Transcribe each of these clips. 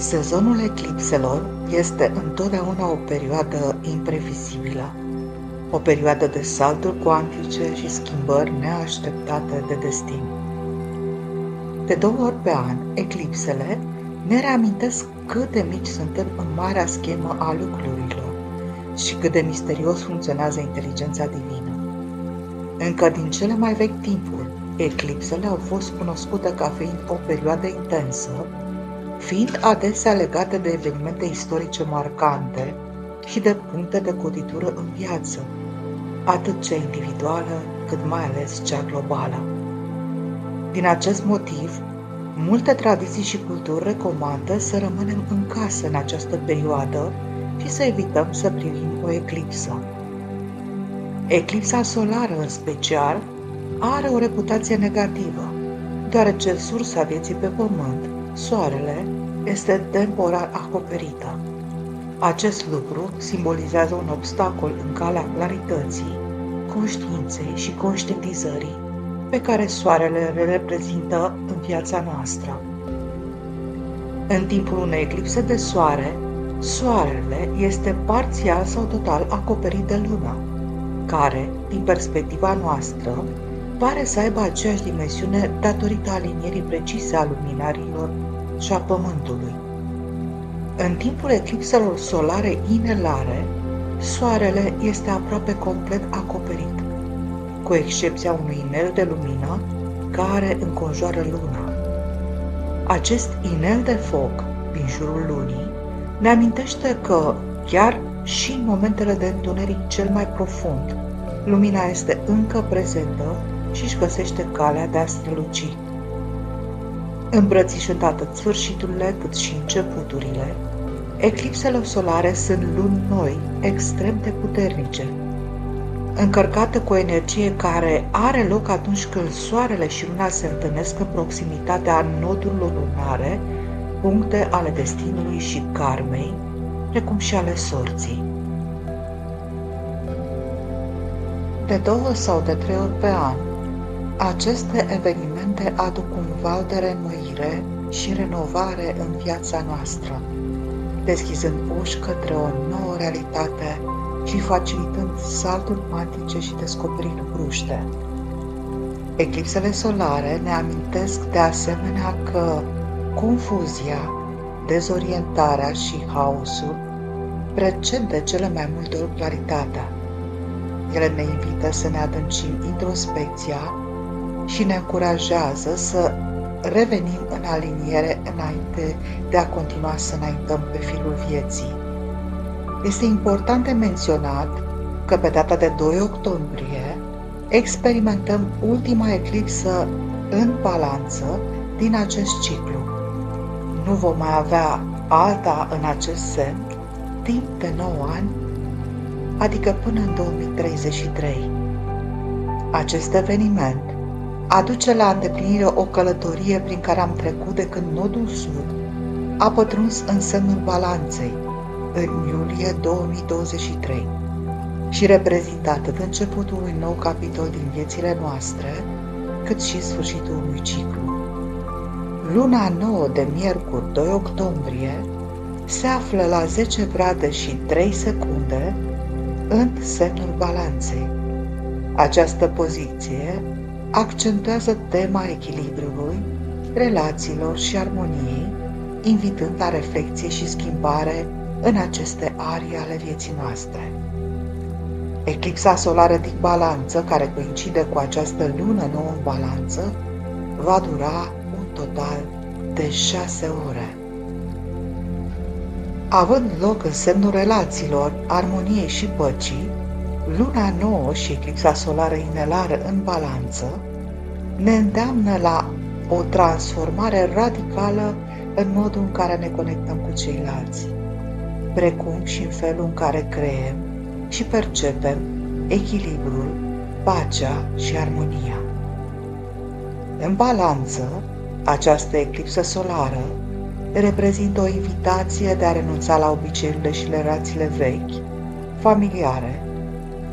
Sezonul eclipselor este întotdeauna o perioadă imprevizibilă, o perioadă de salturi cuantice și schimbări neașteptate de destin. De 2 ori pe an, eclipsele ne reamintesc cât de mici suntem în marea schemă a lucrurilor și cât de misterios funcționează inteligența divină. Încă din cele mai vechi timpuri, eclipsele au fost cunoscute ca fiind o perioadă intensă, fiind adesea legate de evenimente istorice marcante și de puncte de cotitură în viață, atât cea individuală, cât mai ales cea globală. Din acest motiv, multe tradiții și culturi recomandă să rămânem în casă în această perioadă și să evităm să privim o eclipsă. Eclipsa solară, în special, are o reputație negativă, deoarece sursa vieții pe Pământ, Soarele, este temporar acoperită. Acest lucru simbolizează un obstacol în calea clarității, conștiinței și conștientizării pe care Soarele le reprezintă în viața noastră. În timpul unei eclipse de Soare, Soarele este parțial sau total acoperit de Lună, care, din perspectiva noastră, pare să aibă aceeași dimensiune datorită alinierii precise a luminarilor și a Pământului. În timpul eclipselor solare inelare, Soarele este aproape complet acoperit, cu excepția unui inel de lumină care înconjoară Luna. Acest inel de foc din jurul Lunii ne amintește că, chiar și în momentele de întuneric cel mai profund, lumina este încă prezentă și își găsește calea de a străluci. Îmbrățișând atât sfârșiturile cât și începuturile, eclipsele solare sunt luni noi, extrem de puternice, încărcate cu o energie care are loc atunci când Soarele și Luna se întâlnesc în proximitatea nodurilor lunare, puncte ale destinului și karmei, precum și ale sorții. De 2 sau de 3 ori pe an, aceste evenimente aduc un val de reînnoire și renovare în viața noastră, deschizând uși către o nouă realitate și facilitând salturi cuantice și descoperiri bruște. Eclipsele solare ne amintesc de asemenea că confuzia, dezorientarea și haosul preced de cele mai multe ori claritatea. Ele ne invită să ne adâncim introspecția și ne încurajează să revenim în aliniere înainte de a continua să înaintăm pe firul vieții. Este important de menționat că pe data de 2 octombrie experimentăm ultima eclipsă în balanță din acest ciclu. Nu vom mai avea alta în acest semn timp de 9 ani, adică până în 2033. Acest eveniment aduce la îndeplinire o călătorie prin care am trecut de când nodul sud a pătruns în semnul balanței în iulie 2023 și reprezintă atât începutul unui nou capitol din viețile noastre, cât și sfârșitul unui ciclu. Luna nouă de miercuri 2 octombrie se află la 10 grade și 3 secunde în semnul balanței. Această poziție accentuează tema echilibrului, relațiilor și armoniei, invitând la reflecție și schimbare în aceste arii ale vieții noastre. Eclipsa solară din balanță, care coincide cu această lună nouă în balanță, va dura un total de 6 ore. Având loc în semnul relațiilor, armoniei și păcii, luna nouă și eclipsa solară inelară în balanță ne îndeamnă la o transformare radicală în modul în care ne conectăm cu ceilalți, precum și în felul în care creăm și percepem echilibrul, pacea și armonia. În balanță, această eclipsă solară reprezintă o invitație de a renunța la obiceiurile și relațiile vechi, familiare,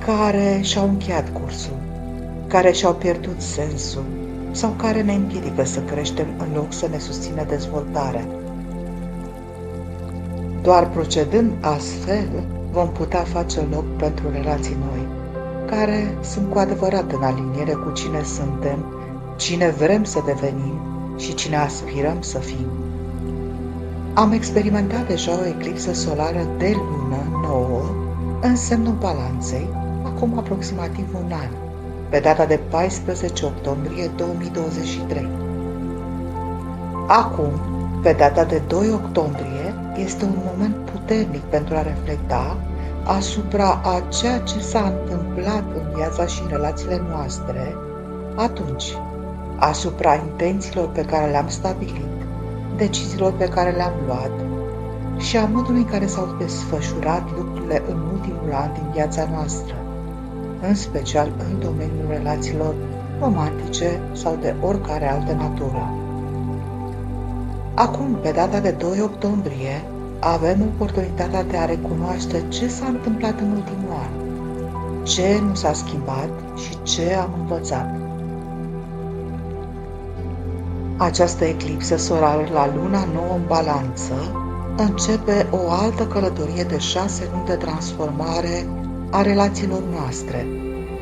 care și-au încheiat cursul, care și-au pierdut sensul sau care ne împiedică să creștem în loc să ne susțină dezvoltarea. Doar procedând astfel, vom putea face loc pentru relații noi, care sunt cu adevărat în aliniere cu cine suntem, cine vrem să devenim și cine aspirăm să fim. Am experimentat deja o eclipsă solară de lună nouă în semnul Balanței, acum aproximativ un an, pe data de 14 octombrie 2023. Acum, pe data de 2 octombrie, este un moment puternic pentru a reflecta asupra a ceea ce s-a întâmplat în viața și în relațiile noastre atunci, asupra intențiilor pe care le-am stabilit, deciziilor pe care le-am luat și a modului în care s-au desfășurat lucrurile în ultimul an din viața noastră, în special în domeniul relațiilor romantice sau de oricare altă natură. Acum, pe data de 2 octombrie, avem oportunitatea de a recunoaște ce s-a întâmplat în ultimul an, ce nu s-a schimbat și ce am învățat. Această eclipsă solară la luna nouă în Balanță începe o altă călătorie de 6 luni de transformare a relațiilor noastre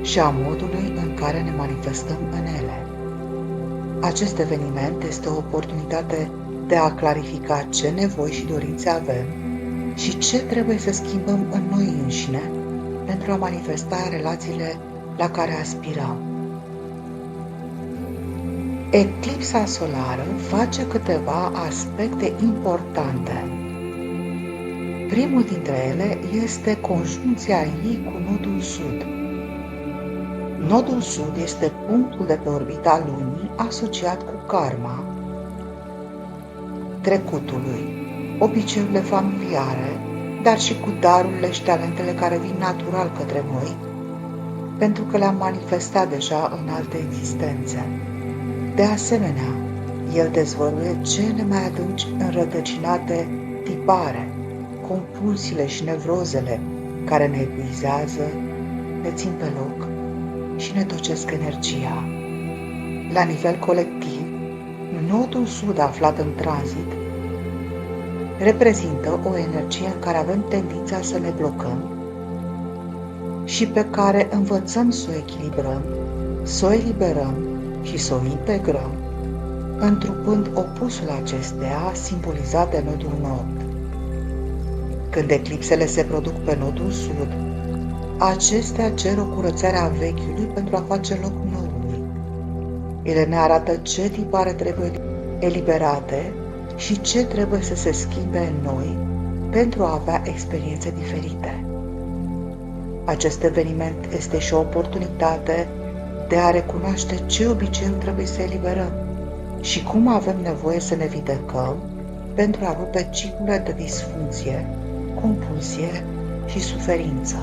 și a modului în care ne manifestăm în ele. Acest eveniment este o oportunitate de a clarifica ce nevoi și dorințe avem și ce trebuie să schimbăm în noi înșine pentru a manifesta relațiile la care aspirăm. Eclipsa solară face câteva aspecte importante. Primul dintre ele este conjuncția ei cu nodul sud. Nodul sud este punctul de pe orbita lunii asociat cu karma, trecutului, obiceiurile familiare, dar și cu darurile și talentele care vin natural către noi, pentru că le-am manifestat deja în alte existențe. De asemenea, el dezvăluie cele mai adânci înrădăcinate tipare, compulsiile și nevrozele care ne epuizează, ne țin pe loc și ne tocesc energia. La nivel colectiv, nodul sud aflat în tranzit reprezintă o energie în care avem tendința să ne blocăm și pe care învățăm să o echilibrăm, să o eliberăm și să o integrăm, întrupând opusul acesteia simbolizat de nodul nord. Când eclipsele se produc pe nodul sud, acestea cer o curățare a vechiului pentru a face loc noului. Ele ne arată ce tipare trebuie eliberate și ce trebuie să se schimbe în noi pentru a avea experiențe diferite. Acest eveniment este și o oportunitate de a recunoaște ce obiceiuri trebuie să eliberăm și cum avem nevoie să ne vindecăm pentru a rupe ciclurile de disfuncție, compulsie și suferință.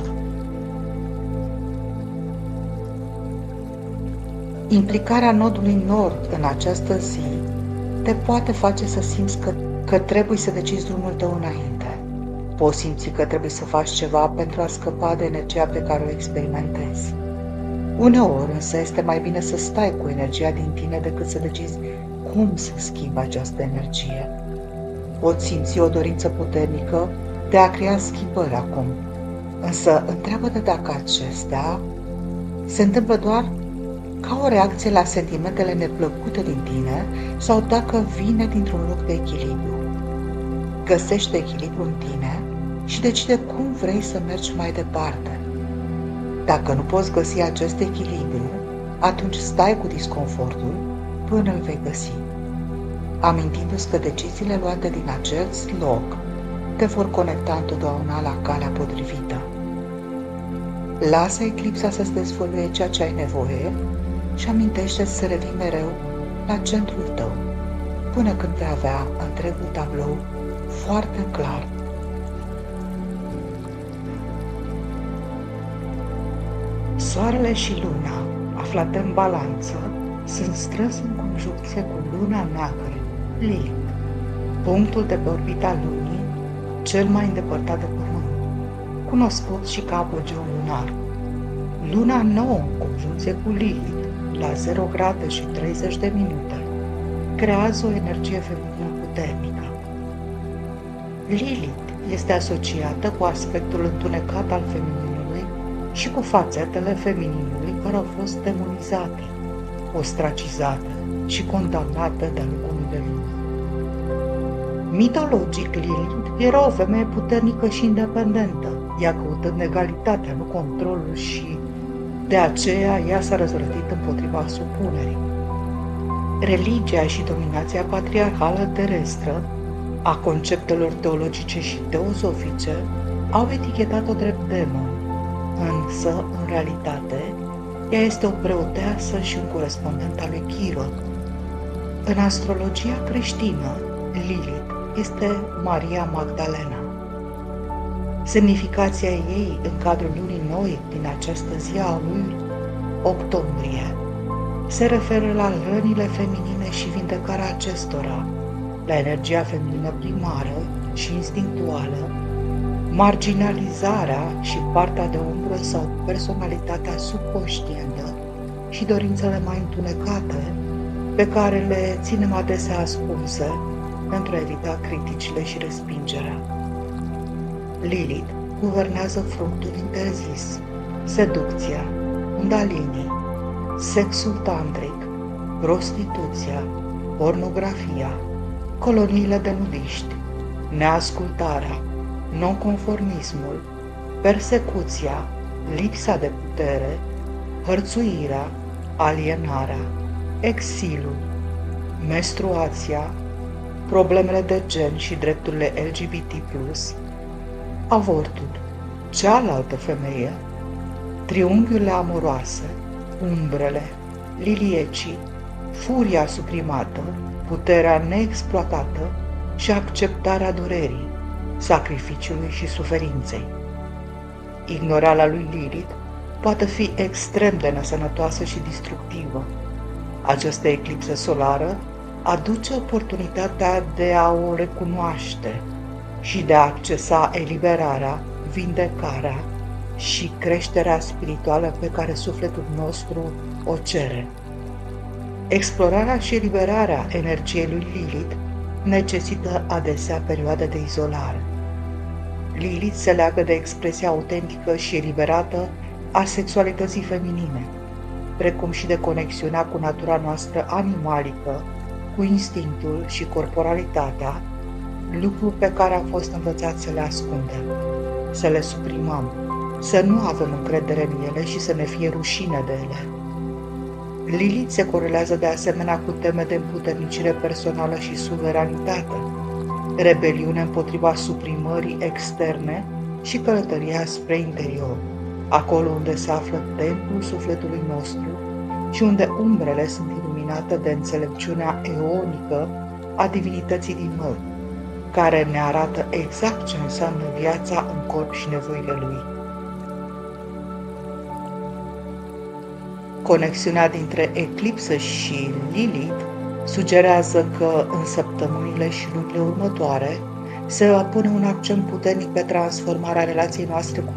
Implicarea nodului nord în această zi te poate face să simți că trebuie să decizi drumul tău înainte. Poți simți că trebuie să faci ceva pentru a scăpa de energia pe care o experimentezi. Uneori însă este mai bine să stai cu energia din tine decât să decizi cum să schimbi această energie. Poți simți o dorință puternică de a crea schimbări acum, însă întreabă-te dacă acestea se întâmplă doar ca o reacție la sentimentele neplăcute din tine sau dacă vine dintr-un loc de echilibru. Găsește echilibru în tine și decide cum vrei să mergi mai departe. Dacă nu poți găsi acest echilibru, atunci stai cu disconfortul până îl vei găsi, amintindu-ți că deciziile luate din acest loc te vor conecta întotdeauna la calea potrivită. Lasă eclipsa să-ți dezvăluie ceea ce ai nevoie și amintește-ți să revii mereu la centrul tău, până când vei avea întregul tablou foarte clar. Soarele și luna, aflate în Balanță, sunt strâns în conjuncție cu luna neagră, Lilith, punctul de pe orbita lunii, cel mai îndepărtat de Pământ, cunoscut și ca apogeu lunar. Luna nouă în conjuncție cu Lilith, la 0 grade și 30 de minute, creează o energie feminină puternică. Lilith este asociată cu aspectul întunecat al femininului și cu fațetele femininului care au fost demonizate, ostracizate și condamnate de-a lungul mileniilor. Mitologic, Lilith era o femeie puternică și independentă, ea căutând egalitatea, nu controlul, și de aceea ea s-a răzvrătit împotriva supunerii. Religia și dominația patriarhală terestră a conceptelor teologice și teosofice au etichetat-o drept demon, însă, în realitate, ea este o preoteasă și un corespondent al lui Chiron. În astrologia creștină, Lilith este Maria Magdalena. Semnificația ei în cadrul lunii noi din această zi a lui octombrie se referă la rănile feminine și vindecarea acestora, la energia feminină primară și instinctuală, marginalizarea și partea de umbră sau personalitatea subconștientă și dorințele mai întunecate pe care le ținem adesea ascunse pentru a evita criticile și respingerea. Lilith guvernează fructul interzis, seducția, kundalini, sexul tantric, prostituția, pornografia, coloniile de nudiști, neascultarea, nonconformismul, persecuția, lipsa de putere, hărțuirea, alienarea, exilul, menstruația, problemele de gen și drepturile LGBT+, avortul, cealaltă femeie, triunghiurile amoroase, umbrele, liliecii, furia suprimată, puterea neexploatată și acceptarea durerii, sacrificiului și suferinței. Ignorarea lui Lilith poate fi extrem de nesănătoasă și distructivă. Această eclipsă solară aduce oportunitatea de a o recunoaște și de a accesa eliberarea, vindecarea și creșterea spirituală pe care sufletul nostru o cere. Explorarea și eliberarea energiei lui Lilith necesită adesea perioade de izolare. Lilith se leagă de expresia autentică și eliberată a sexualității feminine, precum și de conexiunea cu natura noastră animalică, cu instinctul și corporalitatea, lucru pe care am fost învățați să le ascundem, să le suprimăm, să nu avem încredere în ele și să ne fie rușine de ele. Lilith se corelează de asemenea cu teme de împuternicire personală și suveranitate, rebeliune împotriva suprimării externe și călătoria spre interior, acolo unde se află templul sufletului nostru și unde umbrele sunt iluminate de înțelepciunea eonică a divinității din noi, care ne arată exact ce înseamnă viața în corp și nevoile lui. Conexiunea dintre eclipsă și Lilith sugerează că în săptămânile și lunile următoare se va pune un accent puternic pe transformarea relației noastre cu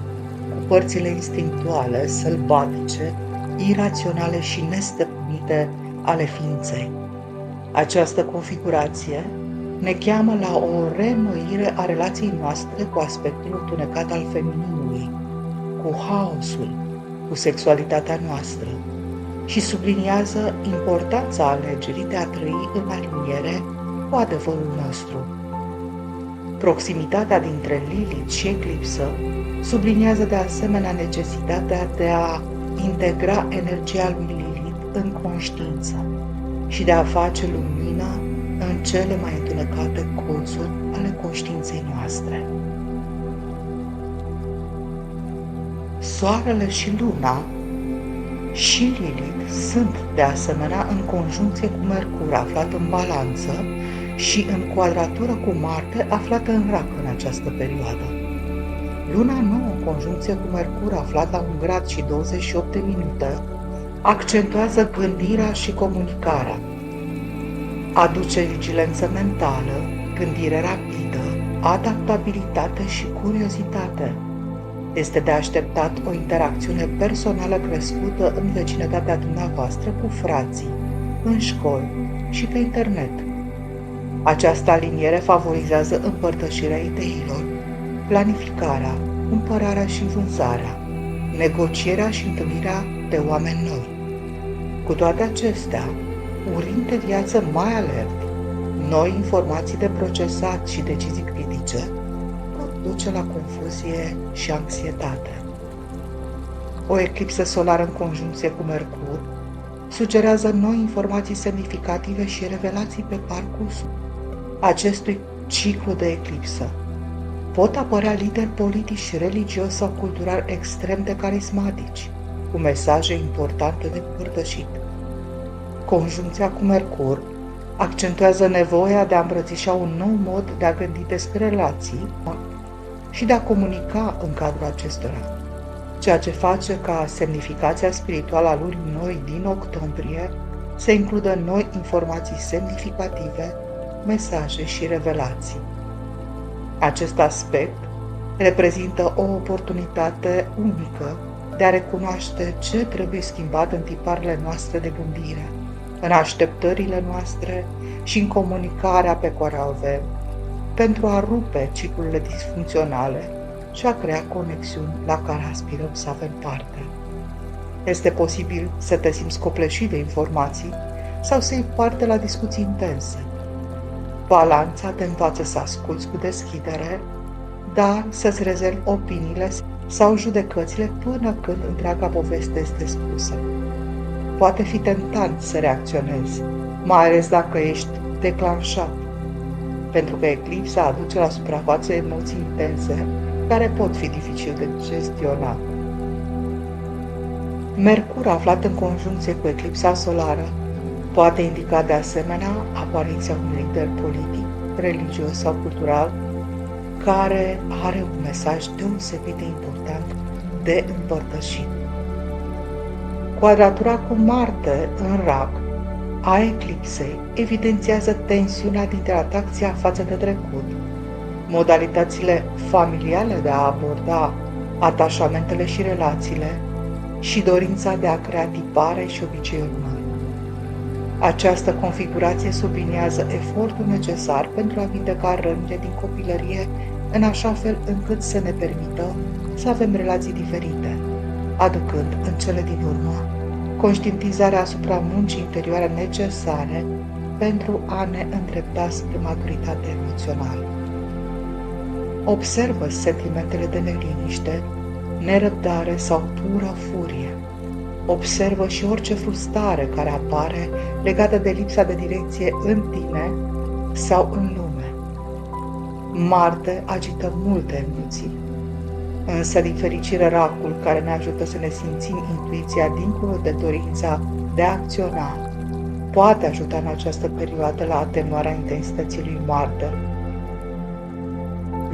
părțile instinctuale, sălbatice, iraționale și nestăpânite ale ființei. Această configurație ne cheamă la o reînnoire a relației noastre cu aspectul întunecat al femininului, cu haosul, cu sexualitatea noastră și subliniază importanța alegerii de a trăi în aliniere cu adevărul nostru. Proximitatea dintre Lilith și eclipsă subliniază de asemenea necesitatea de a integra energia lui Lilith în conștiință și de a face lumină în cele mai întunecate colțuri ale conștiinței noastre. Soarele și luna și Lilith sunt de asemenea în conjuncție cu Mercur aflat în balanță și în quadratură cu Marte aflată în rac în această perioadă. Luna nouă în conjuncție cu Mercur aflat la 1 grad și 28 de minute accentuează gândirea și comunicarea. Aduce vigilență mentală, gândire rapidă, adaptabilitate și curiozitate. Este de așteptat o interacțiune personală crescută în vecinătatea dumneavoastră cu frații, în școli și pe internet. Această aliniere favorizează împărtășirea ideilor, planificarea, cumpărarea și vânzarea, negocierea și întâlnirea de oameni noi. Cu toate acestea, un ritm de viață mai alert, noi informații de procesat și decizii critice pot duce la confuzie și anxietate. O eclipsă solară în conjuncție cu Mercur sugerează noi informații semnificative și revelații pe parcursul acestui ciclu de eclipsă. Pot apărea lideri politici, religioși sau culturali extrem de carismatici, cu mesaje importante de împărtășit. Conjuncția cu Mercur accentuează nevoia de a îmbrățișa un nou mod de a gândi despre relații și de a comunica în cadrul acestora, ceea ce face ca semnificația spirituală a lunii noi din octombrie să includă noi informații semnificative, mesaje și revelații. Acest aspect reprezintă o oportunitate unică de a recunoaște ce trebuie schimbat în tiparele noastre de gândire, în așteptările noastre și în comunicarea pe care o avem, pentru a rupe ciclurile disfuncționale și a crea conexiuni la care aspirăm să avem parte. Este posibil să te simți copleșit de informații sau să iei parte la discuții intense. Balanța te învață să asculți cu deschidere, dar să-ți rezervi opiniile sau judecățile până când întreaga poveste este spusă. Poate fi tentant să reacționezi, mai ales dacă ești declanșat, pentru că eclipsa aduce la suprafață emoții intense care pot fi dificil de gestionat. Mercur aflat în conjuncție cu eclipsa solară poate indica de asemenea apariția unui lider politic, religios sau cultural care are un mesaj deosebit de important de împărtășit. Quadratura cu Marte în Rac a eclipsei evidențiază tensiunea dintre atracția față de trecut, modalitățile familiale de a aborda atașamentele și relațiile și dorința de a crea tipare și obiceiuri noi. Această configurație subliniază efortul necesar pentru a vindeca rănile din copilărie în așa fel încât să ne permită să avem relații diferite, aducând în cele din urmă conștientizarea asupra muncii interioare necesare pentru a ne îndrepta spre maturitate emoțională. Observă sentimentele de neliniște, nerăbdare sau pură furie. Observă și orice frustrare care apare legată de lipsa de direcție în tine sau în lume. Marte agită multe emoții, însă din fericire Racul, care ne ajută să ne simțim intuiția dincolo de dorința de a acționa, poate ajuta în această perioadă la atenuarea intensității lui Marte.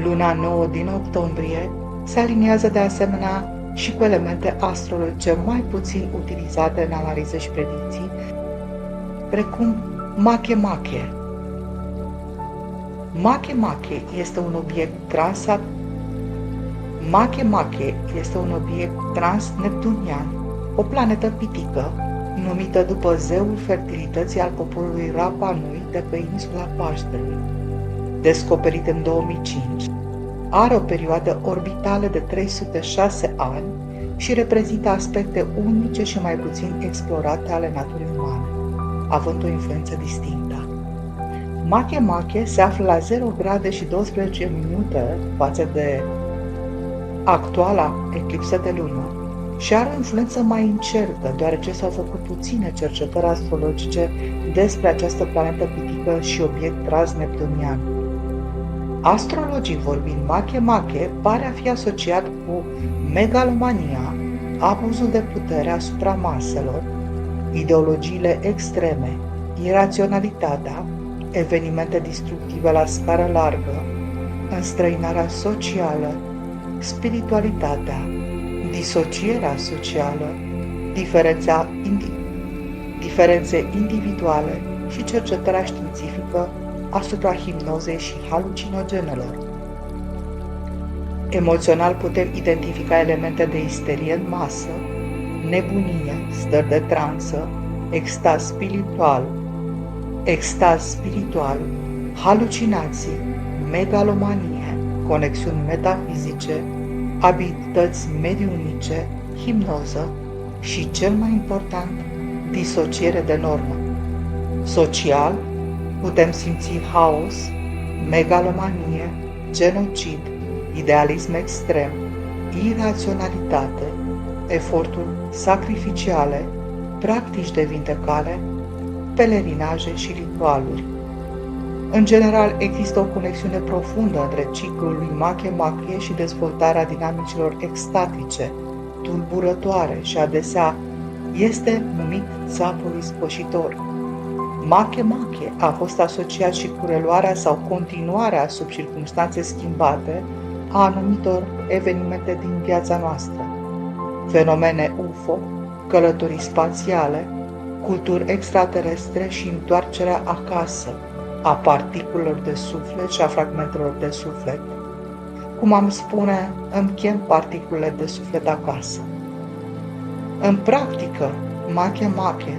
Luna nouă din octombrie se aliniază de asemenea și cu elemente astrologice mai puțin utilizate în analize și predicții, precum Makemake. Makemake este un obiect transneptunian, o planetă pitică, numită după zeul fertilității al poporului Rapa Nui de pe insula Paștelui. Descoperit în 2005, are o perioadă orbitală de 306 ani și reprezintă aspecte unice și mai puțin explorate ale naturii umane, având o influență distinctă. Makemake se află la 0 grade și 12 minute față de actuala eclipsă de lună și are o influență mai incertă, deoarece s-au făcut puține cercetări astrologice despre această planetă pitică și obiect transneptunian. Astrologic vorbind, Makemake pare a fi asociat cu megalomania, abuzul de putere asupra maselor, ideologiile extreme, iraționalitatea, evenimente destructive la scară largă, înstrăinarea socială, spiritualitatea, disocierea socială, diferențe individuale și cercetarea științifică asupra hipnozei și halucinogenelor. Emoțional putem identifica elemente de isterie în masă, nebunie, stări de transă, extaz spiritual, halucinații, megalomanie, conexiuni metafizice, abilități mediumnice, hipnoză și, cel mai important, disociere de normă. Social, putem simți haos, megalomanie, genocid, idealism extrem, iraționalitate, eforturi sacrificiale, practici de vindecare, pelerinaje și ritualuri. În general, există o conexiune profundă între ciclul lui Make-Make și dezvoltarea dinamicilor extatice, tulburătoare și adesea este numit țapul ispășitor. Make-Make a fost asociat și cu reluarea sau continuarea sub circumstanțe schimbate a anumitor evenimente din viața noastră. Fenomene UFO, călătorii spațiale, culturi extraterestre și întoarcerea acasă a particulelor de suflet și a fragmentelor de suflet. Cum am spune, îmi chem particulele de suflet acasă. În practică, Make-Make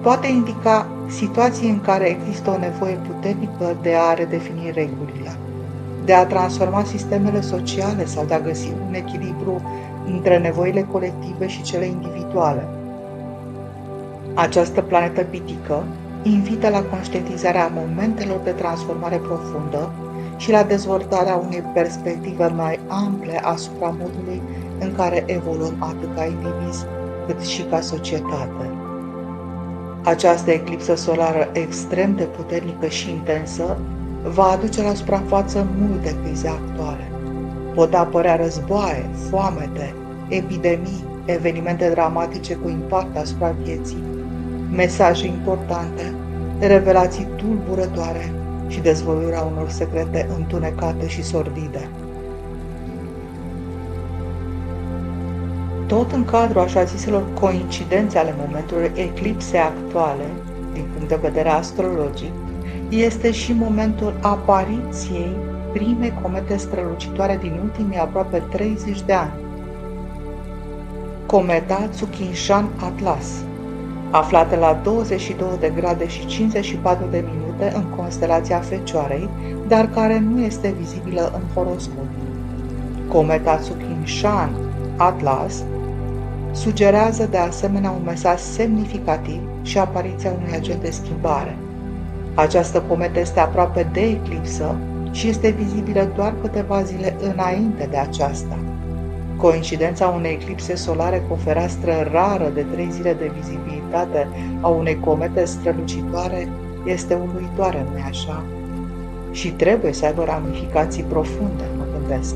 poate indica situații în care există o nevoie puternică de a redefini regulile, de a transforma sistemele sociale sau de a găsi un echilibru între nevoile colective și cele individuale. Această planetă pitică invită la conștientizarea momentelor de transformare profundă și la dezvoltarea unei perspective mai ample asupra modului în care evoluăm atât ca indivizi cât și ca societate. Această eclipsă solară extrem de puternică și intensă va aduce la suprafață multe crize actuale. Pot apărea războaie, foamete, epidemii, evenimente dramatice cu impact asupra vieții, mesaje importante, revelații tulburătoare și dezvăluirea unor secrete întunecate și sordide. Tot în cadrul așa ziselor coincidențe ale momentului eclipsei actuale, din punct de vedere astrologic, este și momentul apariției primei comete strălucitoare din ultimii aproape 30 de ani. Cometa Tsukinshan Atlas, aflată la 22 de grade și 54 de minute în constelația Fecioarei, dar care nu este vizibilă în horoscop. Cometa Tsukinshan Atlas sugerează de asemenea un mesaj semnificativ și apariția unui agent de schimbare. Această cometă este aproape de eclipsă și este vizibilă doar câteva zile înainte de aceasta. Coincidența unei eclipse solare cu o fereastră rară de 3 zile de vizibilitate a unei comete strălucitoare este uluitoare, nu-i așa? Și trebuie să aibă ramificații profunde, mă gândesc.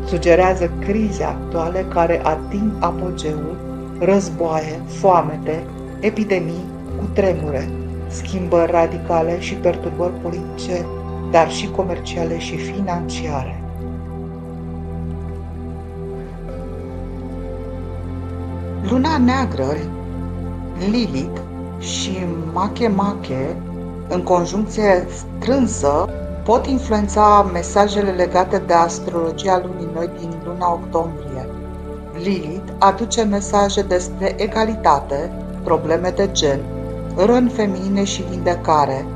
Sugerează crize actuale care ating apogeul, războaie, foamete, epidemii, cutremure, schimbări radicale și perturbări politice, dar și comerciale și financiare. Luna neagră, Lilith și Make-Make, în conjuncție strânsă, pot influența mesajele legate de astrologia lunii noi din luna octombrie. Lilith aduce mesaje despre egalitate, probleme de gen, răni feminine și vindecare,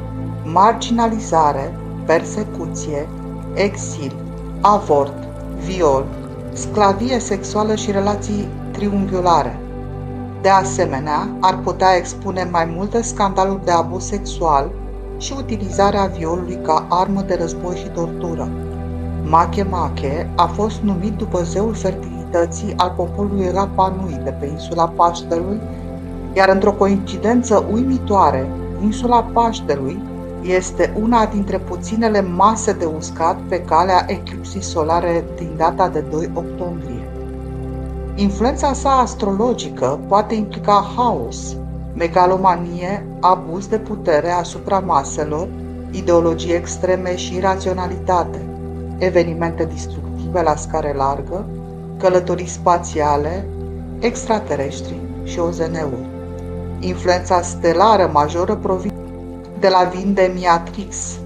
marginalizare, persecuție, exil, avort, viol, sclavie sexuală și relații triunghiulare. De asemenea, ar putea expune mai multe scandaluri de abuz sexual și utilizarea violului ca armă de război și tortură. Make-Make a fost numit după zeul fertilității al poporului Rapa Nui de pe insula Paștelui, iar într-o coincidență uimitoare, insula Paștelui este una dintre puținele mase de uscat pe calea eclipsei solare din data de 2 octombrie. Influența sa astrologică poate implica haos, megalomanie, abuz de putere asupra maselor, ideologii extreme și iraționalitate, evenimente destructive la scară largă, călătorii spațiale, extraterestri și OZN-uri. Influența stelară majoră provine de la Vindemiatrix,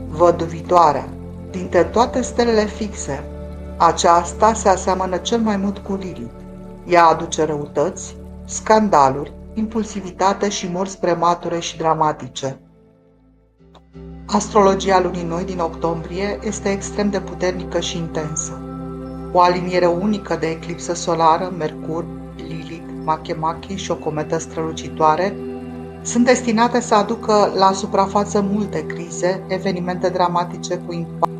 văduvitoarea. Dintre toate stelele fixe, aceasta se aseamănă cel mai mult cu Lilith. Ea aduce răutăți, scandaluri, impulsivitate și morți premature și dramatice. Astrologia lunii noi din octombrie este extrem de puternică și intensă. O aliniere unică de eclipsă solară, Mercur, Lilith, Makemake și o cometă strălucitoare sunt destinate să aducă la suprafață multe crize, evenimente dramatice cu impact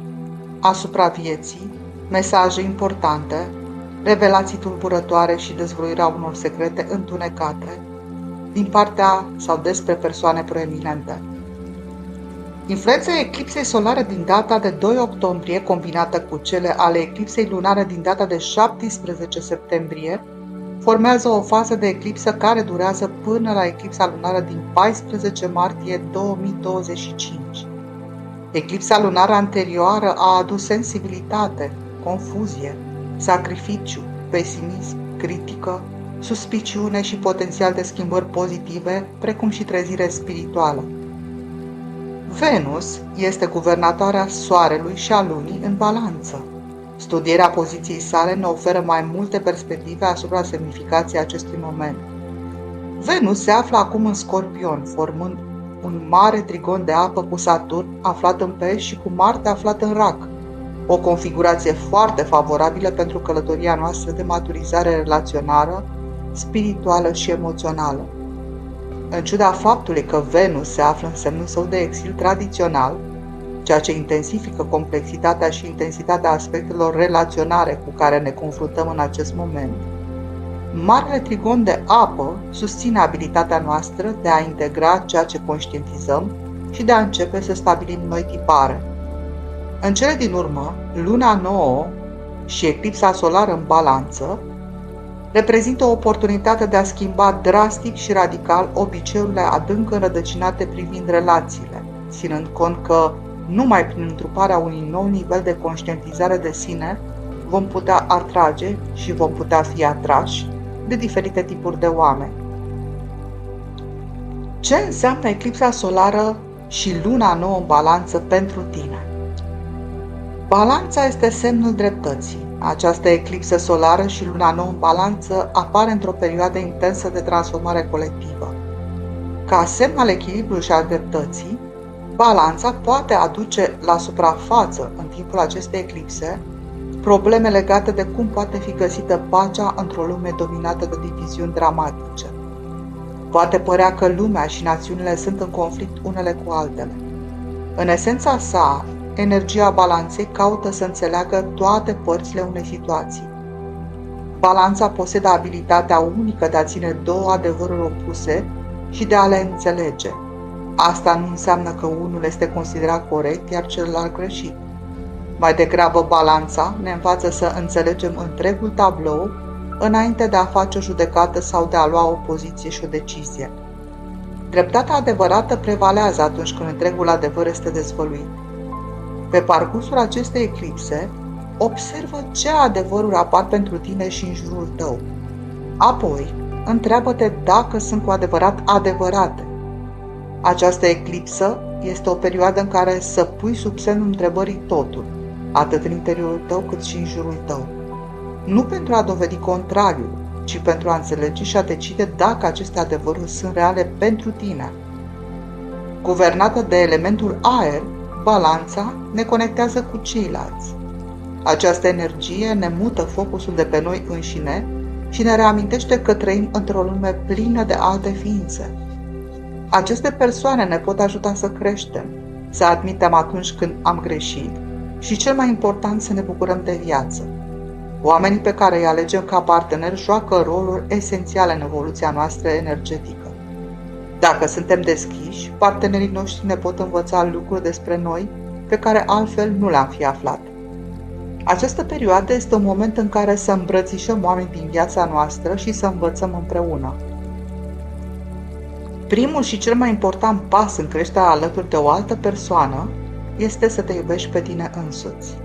asupra vieții, mesaje importante, revelații tulburătoare și dezvăluirea unor secrete întunecate din partea sau despre persoane proeminente. Influența eclipsei solare din data de 2 octombrie, combinată cu cele ale eclipsei lunare din data de 17 septembrie, formează o fază de eclipsă care durează până la eclipsa lunară din 14 martie 2025. Eclipsa lunară anterioară a adus sensibilitate, confuzie, sacrificiu, pesimism, critică, suspiciune și potențial de schimbări pozitive, precum și trezire spirituală. Venus este guvernatoarea Soarelui și a Lunii în balanță. Studierea poziției sale ne oferă mai multe perspective asupra semnificației acestui moment. Venus se află acum în Scorpion, formând un mare trigon de apă cu Saturn aflat în Pești și cu Marte aflat în Rac. O configurație foarte favorabilă pentru călătoria noastră de maturizare relațională, spirituală și emoțională. În ciuda faptului că Venus se află în semnul său de exil tradițional, ceea ce intensifică complexitatea și intensitatea aspectelor relaționare cu care ne confruntăm în acest moment, marele trigon de apă susține abilitatea noastră de a integra ceea ce conștientizăm și de a începe să stabilim noi tipare. În cele din urmă, luna nouă și eclipsa solară în balanță reprezintă o oportunitate de a schimba drastic și radical obiceiurile adânc înrădăcinate privind relațiile, ținând cont că numai prin întruparea unui nou nivel de conștientizare de sine vom putea atrage și vom putea fi atrași de diferite tipuri de oameni. Ce înseamnă eclipsa solară și luna nouă în balanță pentru tine? Balanța este semnul dreptății. Această eclipsă solară și luna nouă în balanță apare într-o perioadă intensă de transformare colectivă. Ca semn al echilibrului și al dreptății, balanța poate aduce la suprafață în timpul acestei eclipse probleme legate de cum poate fi găsită pacea într-o lume dominată de diviziuni dramatice. Poate părea că lumea și națiunile sunt în conflict unele cu altele. În esența sa, energia balanței caută să înțeleagă toate părțile unei situații. Balanța posedă abilitatea unică de a ține două adevăruri opuse și de a le înțelege. Asta nu înseamnă că unul este considerat corect, iar celălalt greșit. Mai degrabă, balanța ne învață să înțelegem întregul tablou înainte de a face o judecată sau de a lua o poziție și o decizie. Dreptatea adevărată prevalează atunci când întregul adevăr este dezvăluit. Pe parcursul acestei eclipse, observă ce adevăruri apar pentru tine și în jurul tău. Apoi, întreabă-te dacă sunt cu adevărat adevărate. Această eclipsă este o perioadă în care să pui sub semnul întrebării totul, atât în interiorul tău cât și în jurul tău. Nu pentru a dovedi contrariul, ci pentru a înțelege și a decide dacă aceste adevăruri sunt reale pentru tine. Guvernată de elementul aer, balanța ne conectează cu ceilalți. Această energie ne mută focusul de pe noi înșine și ne reamintește că trăim într-o lume plină de alte ființe. Aceste persoane ne pot ajuta să creștem, să admitem atunci când am greșit și, cel mai important, să ne bucurăm de viață. Oamenii pe care îi alegem ca parteneri joacă roluri esențiale în evoluția noastră energetică. Dacă suntem deschiși, partenerii noștri ne pot învăța lucruri despre noi pe care altfel nu le-am fi aflat. Această perioadă este un moment în care să îmbrățișăm oameni din viața noastră și să învățăm împreună. Primul și cel mai important pas în creșterea alături de o altă persoană este să te iubești pe tine însuți.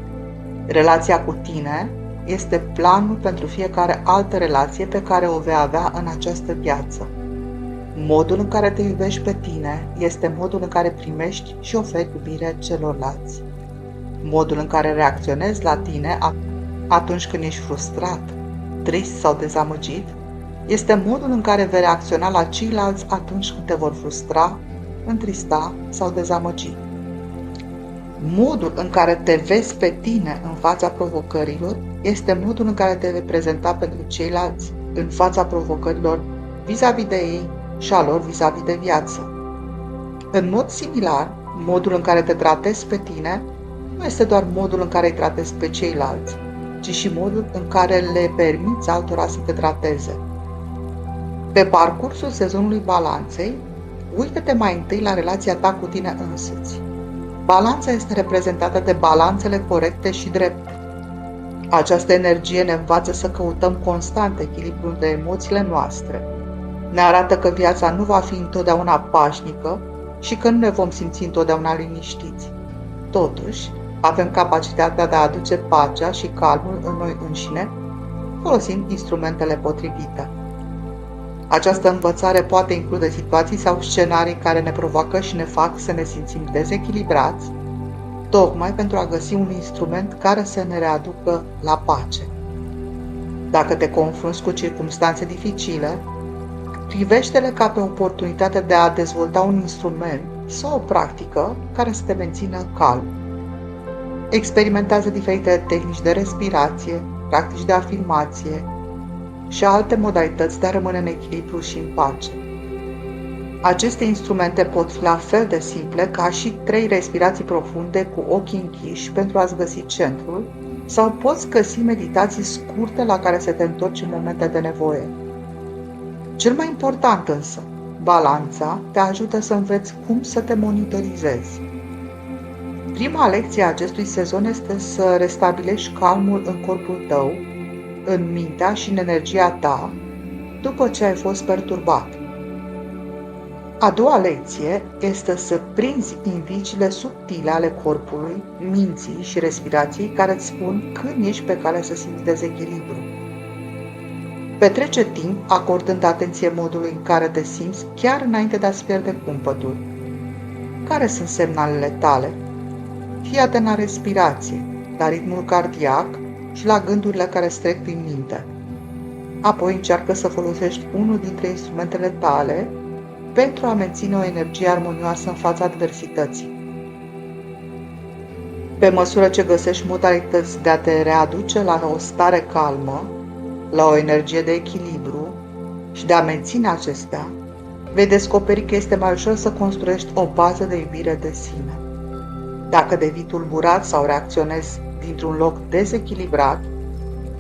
Relația cu tine este planul pentru fiecare altă relație pe care o vei avea în această viață. Modul în care te iubești pe tine este modul în care primești și oferi iubire celorlalți. Modul în care reacționezi la tine atunci când ești frustrat, trist sau dezamăgit este modul în care vei reacționa la ceilalți atunci când te vor frustra, întrista sau dezamăgi. Modul în care te vezi pe tine în fața provocărilor este modul în care te vei prezenta pentru ceilalți în fața provocărilor vis-a-vis de ei și a lor vis-a-vis de viață. În mod similar, modul în care te tratezi pe tine nu este doar modul în care îi tratezi pe ceilalți, ci și modul în care le permiți altora să te trateze. Pe parcursul sezonului balanței, uită-te mai întâi la relația ta cu tine însuți. Balanța este reprezentată de balanțele corecte și drepte. Această energie ne învață să căutăm constant echilibru între emoțiile noastre. Ne arată că viața nu va fi întotdeauna pașnică și că nu ne vom simți întotdeauna liniștiți. Totuși, avem capacitatea de a aduce pacea și calmul în noi înșine, folosind instrumentele potrivite. Această învățare poate include situații sau scenarii care ne provoacă și ne fac să ne simțim dezechilibrați, tocmai pentru a găsi un instrument care să ne readucă la pace. Dacă te confrunți cu circumstanțe dificile, privește-le ca pe oportunitate de a dezvolta un instrument sau o practică care să te mențină calm. Experimentează diferite tehnici de respirație, practici de afirmație și alte modalități de a rămâne în echilibru și în pace. Aceste instrumente pot fi la fel de simple ca și 3 respirații profunde cu ochii închiși pentru a-ți găsi centrul, sau poți găsi meditații scurte la care să te întorci în momente de nevoie. Cel mai important însă, balanța te ajută să înveți cum să te monitorizezi. Prima lecție a acestui sezon este să restabilești calmul în corpul tău, în mintea și în energia ta, după ce ai fost perturbat. A doua lecție este să prinzi indiciile subtile ale corpului, minții și respirației care îți spun când ești pe cale să simți dezechilibru. Petrece timp acordând atenție modului în care te simți chiar înainte de a-ți pierde cumpătul. Care sunt semnalele tale? Fii atent la respirație, la ritmul cardiac și la gândurile care îți trec prin minte. Apoi încearcă să folosești unul dintre instrumentele tale pentru a menține o energie armonioasă în fața adversității. Pe măsură ce găsești modalități de a te readuce la o stare calmă, la o energie de echilibru și de a menține acestea, vei descoperi că este mai ușor să construiești o bază de iubire de sine. Dacă devii tulburat sau reacționezi dintr-un loc dezechilibrat,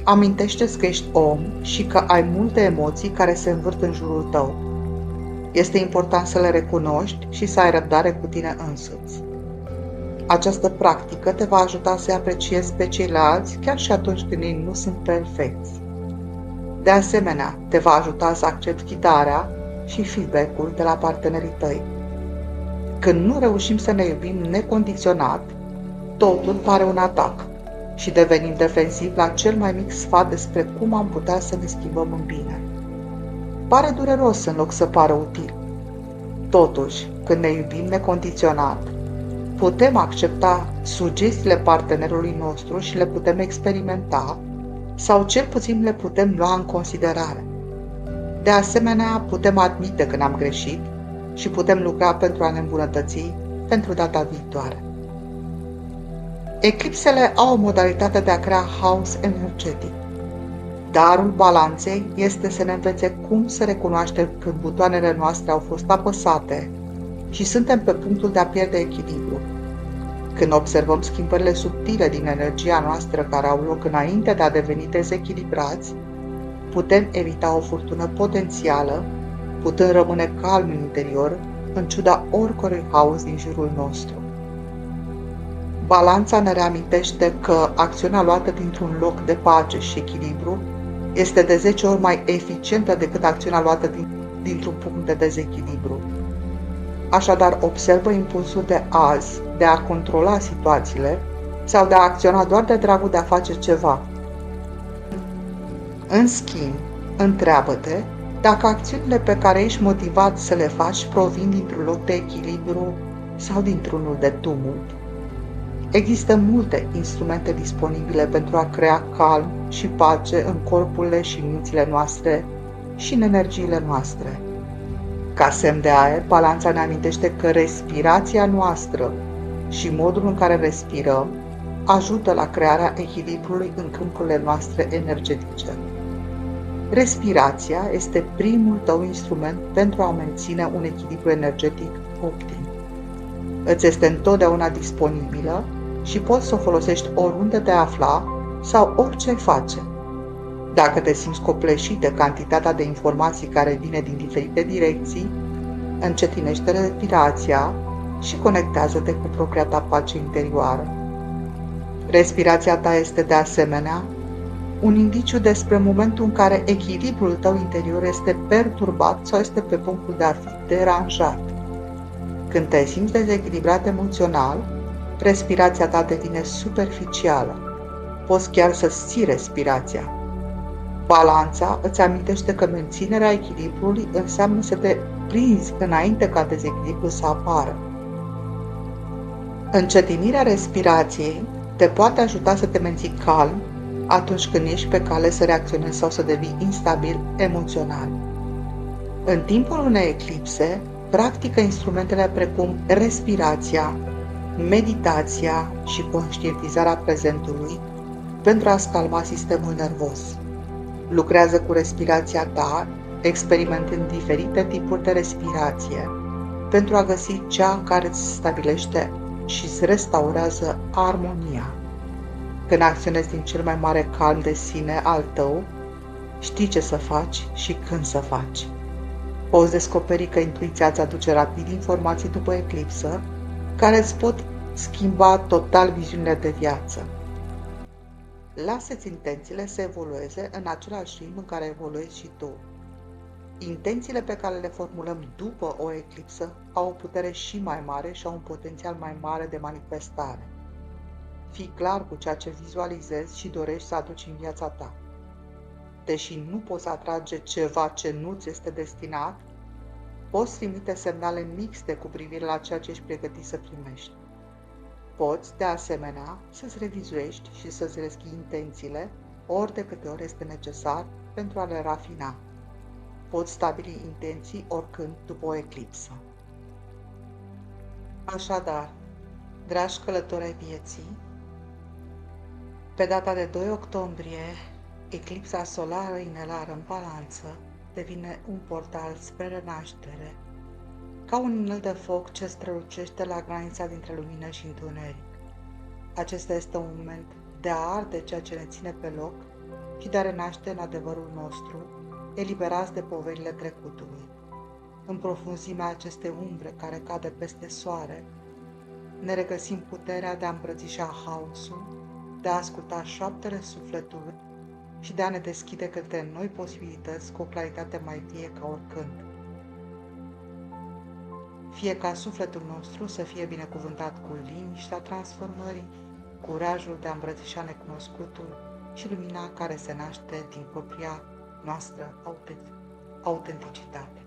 amintește-ți că ești om și că ai multe emoții care se învârt în jurul tău. Este important să le recunoști și să ai răbdare cu tine însuți. Această practică te va ajuta să apreciezi pe ceilalți chiar și atunci când ei nu sunt perfecți. De asemenea, te va ajuta să accepti ghidarea și feedback-ul de la partenerii tăi. Când nu reușim să ne iubim necondiționat, totul pare un atac și devenim defensivi la cel mai mic sfat despre cum am putea să ne schimbăm în bine. Pare dureros în loc să pară util. Totuși, când ne iubim necondiționat, putem accepta sugestiile partenerului nostru și le putem experimenta sau cel puțin le putem lua în considerare. De asemenea, putem admite când am greșit și putem lucra pentru a ne îmbunătăți pentru data viitoare. Eclipsele au o modalitate de a crea haos energetic. Darul balanței este să ne învețe cum să recunoaștem când butoanele noastre au fost apăsate și suntem pe punctul de a pierde echilibru. Când observăm schimbările subtile din energia noastră care au loc înainte de a deveni dezechilibrați, putem evita o furtună potențială, putând rămâne calm în interior, în ciuda oricărui haos din jurul nostru. Balanța ne reamintește că acțiunea luată dintr-un loc de pace și echilibru este de 10 ori mai eficientă decât acțiunea luată dintr-un punct de dezechilibru. Așadar, observă impulsul de azi de a controla situațiile sau de a acționa doar de dragul de a face ceva. În schimb, întreabă-te dacă acțiunile pe care ești motivat să le faci provin dintr-un loc de echilibru sau dintr-unul de tumult. Există multe instrumente disponibile pentru a crea calm și pace în corpurile și mințile noastre și în energiile noastre. Ca semn de aer, balanța ne amintește că respirația noastră și modul în care respirăm ajută la crearea echilibrului în câmpurile noastre energetice. Respirația este primul tău instrument pentru a menține un echilibru energetic optim. Îți este întotdeauna disponibilă și poți să o folosești oriunde te afla sau orice face. Dacă te simți copleșit de cantitatea de informații care vine din diferite direcții, încetinește respirația și conectează-te cu propria ta pace interioară. Respirația ta este de asemenea un indiciu despre momentul în care echilibrul tău interior este perturbat sau este pe punctul de a fi deranjat. Când te simți dezechilibrat emoțional, respirația ta devine superficială. Poți chiar să-ți ții respirația. Balanța îți amintește că menținerea echilibrului înseamnă să te prinzi înainte ca dezechilibrul să apară. Încetinirea respirației te poate ajuta să te menții calm atunci când ești pe cale să reacționezi sau să devii instabil emoțional. În timpul unei eclipse, practică instrumentele precum respirația, meditația și conștientizarea prezentului pentru a-ți calma sistemul nervos. Lucrează cu respirația ta, experimentând diferite tipuri de respirație, pentru a găsi cea care îți stabilește și îți restaurează armonia. Când acționezi din cel mai mare calm de sine al tău, știi ce să faci și când să faci. Poți descoperi că intuiția îți aduce rapid informații după eclipsă, care îți pot schimba total viziunile de viață. Lasă-ți intențiile să evolueze în același ritm în care evoluezi și tu. Intențiile pe care le formulăm după o eclipsă au o putere și mai mare și au un potențial mai mare de manifestare. Fii clar cu ceea ce vizualizezi și dorești să aduci în viața ta. Deși nu poți atrage ceva ce nu ți este destinat, poți trimite semnale mixte cu privire la ceea ce ești pregătit să primești. Poți, de asemenea, să-ți revizuiești și să-ți reschii intențiile ori de câte ori este necesar pentru a le rafina. Poți stabili intenții oricând după o eclipsă. Așadar, dragi călători ai vieții, pe data de 2 octombrie, eclipsa solară inelară în Balanță devine un portal spre renaștere, ca un inel de foc ce strălucește la granița dintre lumină și întuneric. Acesta este un moment de a arde ceea ce ne ține pe loc și de a renaște în adevărul nostru, eliberați de poverile trecutului. În profunzimea acestei umbre care cade peste soare, ne regăsim puterea de a îmbrățișa haosul, de a asculta șoaptele sufletului și de a ne deschide către noi posibilități cu o claritate mai vie ca oricând. Fie ca sufletul nostru să fie binecuvântat cu liniștea transformării, curajul de a îmbrățișa necunoscutul și lumina care se naște din propria noastră autenticitate.